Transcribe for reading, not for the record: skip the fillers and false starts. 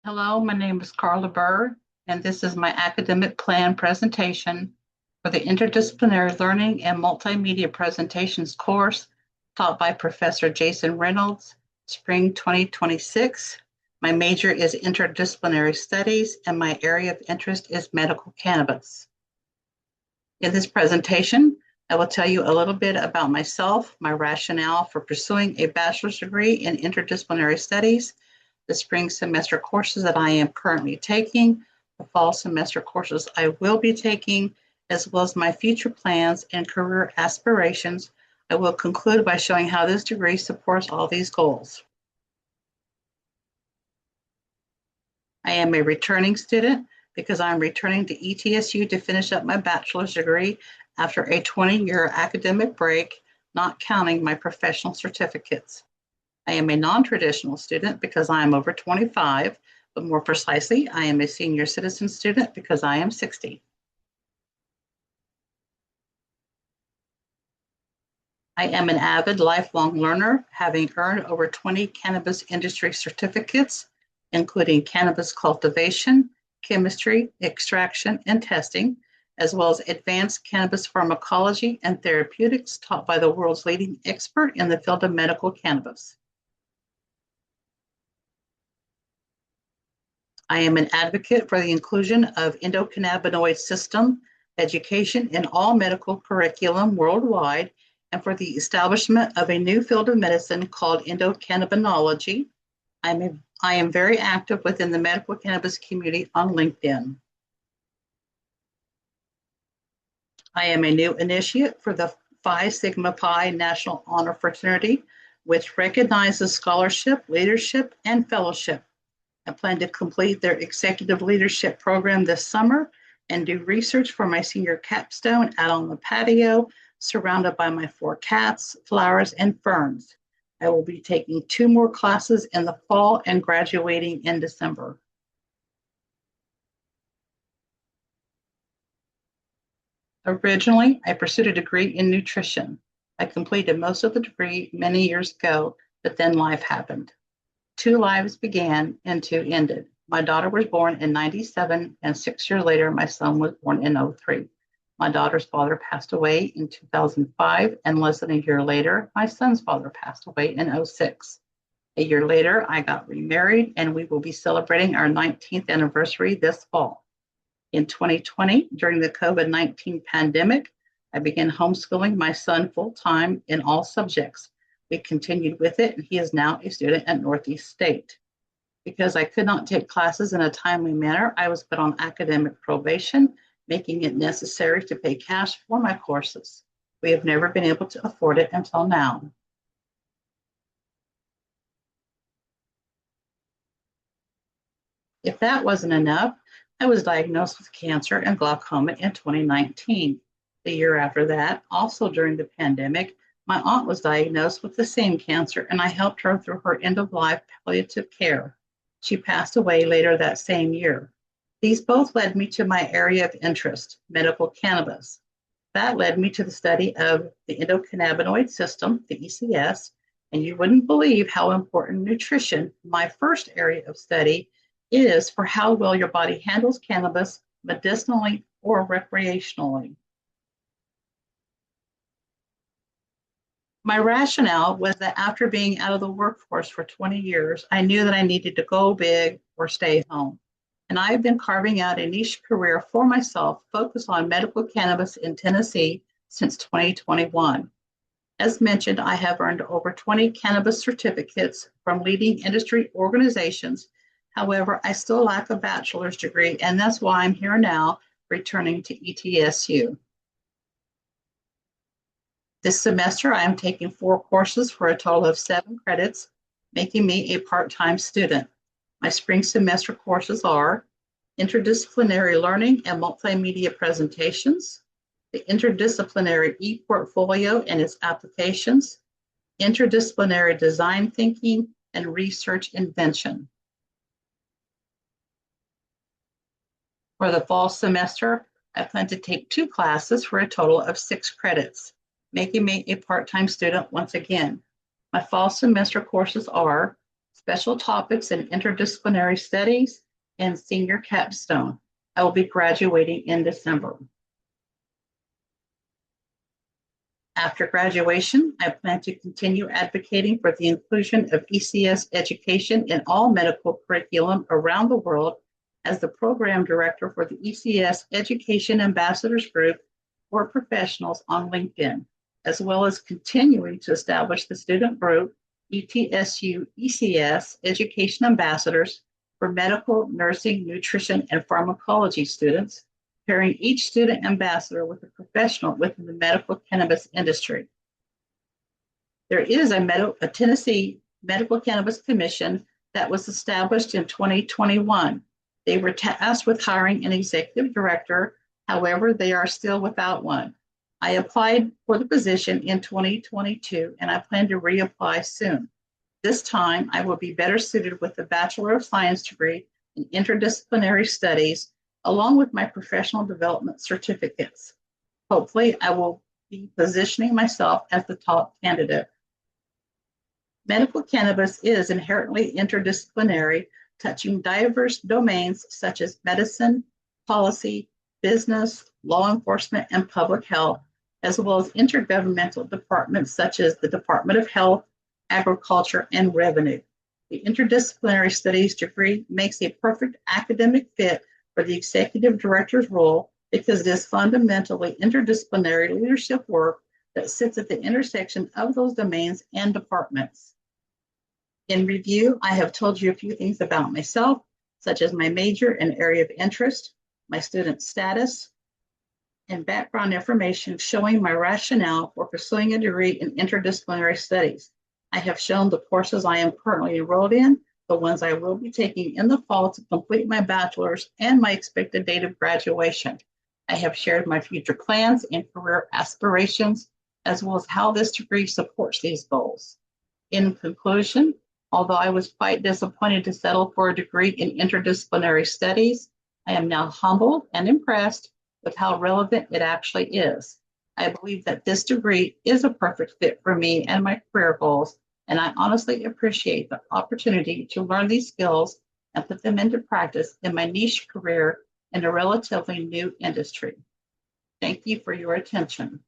Hello, my name is Karla Bur, and this is my academic plan presentation for the Interdisciplinary Learning and Multimedia Presentations course taught by Professor Jason Reynolds, Spring 2026. My major is Interdisciplinary Studies, and my area of interest is medical cannabis. In this presentation, I will tell you a little bit about myself, my rationale for pursuing a bachelor's degree in interdisciplinary studies, the spring semester courses that I am currently taking, the fall semester courses I will be taking, as well as my future plans and career aspirations. I will conclude by showing how this degree supports all these goals. I am a returning student because I'm returning to ETSU to finish up my bachelor's degree after a 20-year academic break, not counting my professional certificates. I am a non-traditional student because I am over 25, but more precisely, I am a senior citizen student because I am 60. I am an avid lifelong learner, having earned over 20 cannabis industry certificates, including cannabis cultivation, chemistry, extraction, and testing, as well as advanced cannabis pharmacology and therapeutics taught by the world's leading expert in the field of medical cannabis. I am an advocate for the inclusion of endocannabinoid system education in all medical curriculum worldwide and for the establishment of a new field of medicine called endocannabinology. I am very active within the medical cannabis community on LinkedIn. I am a new initiate for the Phi Sigma Pi National Honor Fraternity, which recognizes scholarship, leadership, and fellowship. I plan to complete their executive leadership program this summer and do research for my senior capstone out on the patio, surrounded by my 4 cats, flowers, and ferns. I will be taking 2 more classes in the fall and graduating in December. Originally, I pursued a degree in nutrition. I completed most of the degree many years ago, but then life happened. 2 lives began and 2 ended. My daughter was born in 97, and 6 years later, my son was born in 03. My daughter's father passed away in 2005, and less than a year later, my son's father passed away in 06. A year later, I got remarried, and we will be celebrating our 19th anniversary this fall. In 2020, during the COVID-19 pandemic, I began homeschooling my son full-time in all subjects. We continued with it, and he is now a student at Northeast State. Because I could not take classes in a timely manner, I was put on academic probation, making it necessary to pay cash for my courses. We have never been able to afford it until now. If that wasn't enough, I was diagnosed with cancer and glaucoma in 2019. The year after that, also during the pandemic, my aunt was diagnosed with the same cancer, and I helped her through her end-of-life palliative care. She passed away later that same year. These both led me to my area of interest, medical cannabis. That led me to the study of the endocannabinoid system, the ECS, and you wouldn't believe how important nutrition, my first area of study, is for how well your body handles cannabis medicinally or recreationally. My rationale was that after being out of the workforce for 20 years, I knew that I needed to go big or stay home. And I have been carving out a niche career for myself focused on medical cannabis in Tennessee since 2021. As mentioned, I have earned over 20 cannabis certificates from leading industry organizations. However, I still lack a bachelor's degree, and that's why I'm here now, returning to ETSU. This semester, I am taking 4 courses for a total of 7 credits, making me a part-time student. My spring semester courses are Interdisciplinary Learning and Multimedia Presentations, the Interdisciplinary e-Portfolio and its applications, Interdisciplinary Design Thinking, and Research Invention. For the fall semester, I plan to take 2 classes for a total of 6 credits, making me a part-time student once again. My fall semester courses are special topics in interdisciplinary studies, and senior capstone. I will be graduating in December. After graduation, I plan to continue advocating for the inclusion of ECS education in all medical curriculum around the world as the program director for the ECS Education Ambassadors Group for professionals on LinkedIn, as well as continuing to establish the student group ETSU ECS Education Ambassadors for medical, nursing, nutrition, and pharmacology students, pairing each student ambassador with a professional within the medical cannabis industry. There is a Tennessee Medical Cannabis Commission that was established in 2021. They were tasked with hiring an executive director. However, they are still without one. I applied for the position in 2022, and I plan to reapply soon. This time, I will be better suited with a Bachelor of Science degree in interdisciplinary studies, along with my professional development certificates. Hopefully, I will be positioning myself as the top candidate. Medical cannabis is inherently interdisciplinary, touching diverse domains such as medicine, policy, business, law enforcement, and public health, as well as intergovernmental departments such as the Department of Health, Agriculture, and Revenue. The interdisciplinary studies degree makes a perfect academic fit for the executive director's role because it is fundamentally interdisciplinary leadership work that sits at the intersection of those domains and departments. In review, I have told you a few things about myself, such as my major and area of interest, my student status, and background information showing my rationale for pursuing a degree in interdisciplinary studies. I have shown the courses I am currently enrolled in, the ones I will be taking in the fall to complete my bachelor's, and my expected date of graduation. I have shared my future plans and career aspirations, as well as how this degree supports these goals. In conclusion, although I was quite disappointed to settle for a degree in interdisciplinary studies, I am now humbled and impressed with how relevant it actually is. I believe that this degree is a perfect fit for me and my career goals, and I honestly appreciate the opportunity to learn these skills and put them into practice in my niche career in a relatively new industry. Thank you for your attention.